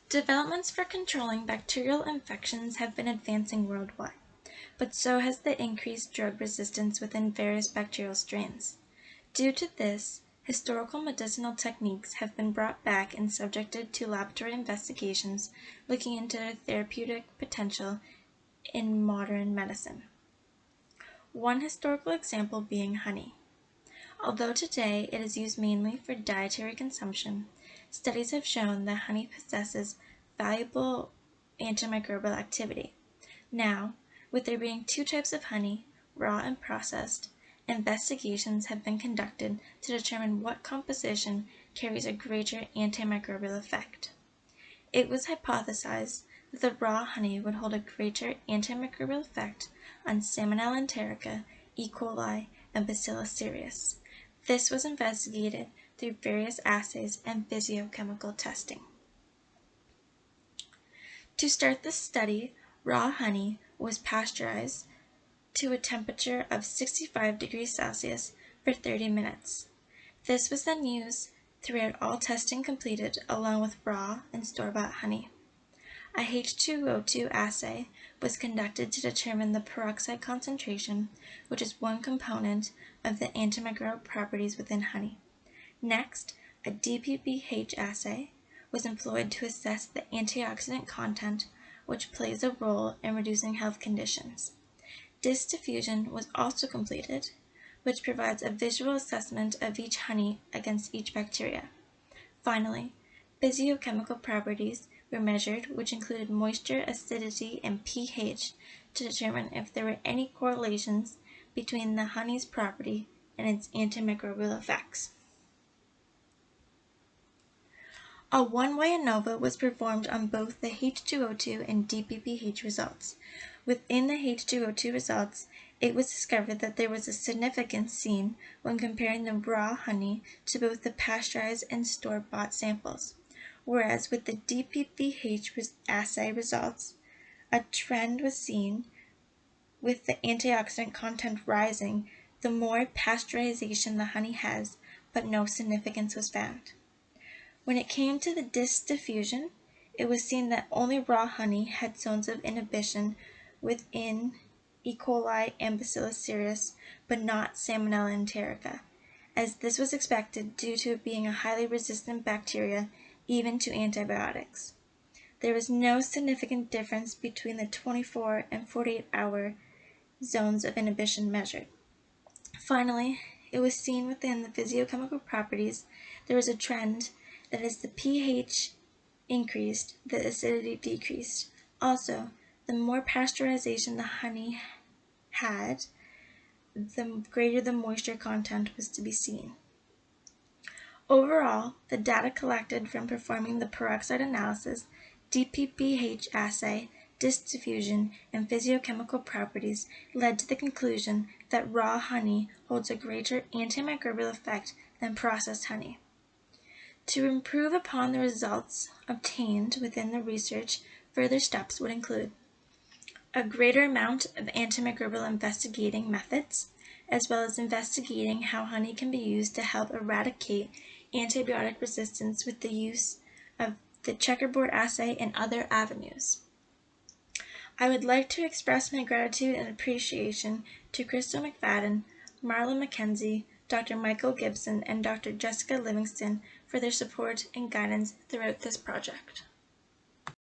Developments for controlling bacterial infections have been advancing worldwide, but so has the increased drug resistance within various bacterial strains. Due to this, historical medicinal techniques have been brought back and subjected to laboratory investigations looking into their therapeutic potential in modern medicine. One historical example being honey. Although today it is used mainly for dietary consumption, studies have shown that honey possesses valuable antimicrobial activity. Now, with there being two types of honey, raw and processed, investigations have been conducted to determine what composition carries a greater antimicrobial effect. It was hypothesized that the raw honey would hold a greater antimicrobial effect on Salmonella enterica, E. coli, and Bacillus cereus. This was investigated through various assays and physiochemical testing. To start the study, raw honey was pasteurized to a temperature of 65 degrees Celsius for 30 minutes. This was then used throughout all testing completed along with raw and store-bought honey. A H2O2 assay was conducted to determine the peroxide concentration, which is one component of the antimicrobial properties within honey. Next, a DPPH assay was employed to assess the antioxidant content, which plays a role in reducing health conditions. Disk diffusion was also completed, which provides a visual assessment of each honey against each bacteria. Finally, physiochemical properties were measured, which included moisture, acidity, and pH to determine if there were any correlations between the honey's property and its antimicrobial effects. A one-way ANOVA was performed on both the H2O2 and DPPH results. Within the H2O2 results, it was discovered that there was a significance seen when comparing the raw honey to both the pasteurized and store-bought samples, whereas with the DPPH assay results, a trend was seen with the antioxidant content rising the more pasteurization the honey has, but no significance was found. When it came to the disk diffusion, it was seen that only raw honey had zones of inhibition within E. coli and Bacillus cereus, but not Salmonella enterica, as this was expected due to it being a highly resistant bacteria even to antibiotics. There was no significant difference between the 24 and 48-hour zones of inhibition measured. Finally, it was seen within the physiochemical properties there was a trend that as the pH increased, the acidity decreased. Also, the more pasteurization the honey had, the greater the moisture content was to be seen. Overall, the data collected from performing the peroxide analysis, DPPH assay, disk diffusion, and physiochemical properties led to the conclusion that raw honey holds a greater antimicrobial effect than processed honey. To improve upon the results obtained within the research, further steps would include a greater amount of antimicrobial investigating methods, as well as investigating how honey can be used to help eradicate antibiotic resistance with the use of the checkerboard assay and other avenues. I would like to express my gratitude and appreciation to Crystal McFadden, Marla McKenzie, Dr. Michael Gibson, and Dr. Jessica Livingston for their support and guidance throughout this project.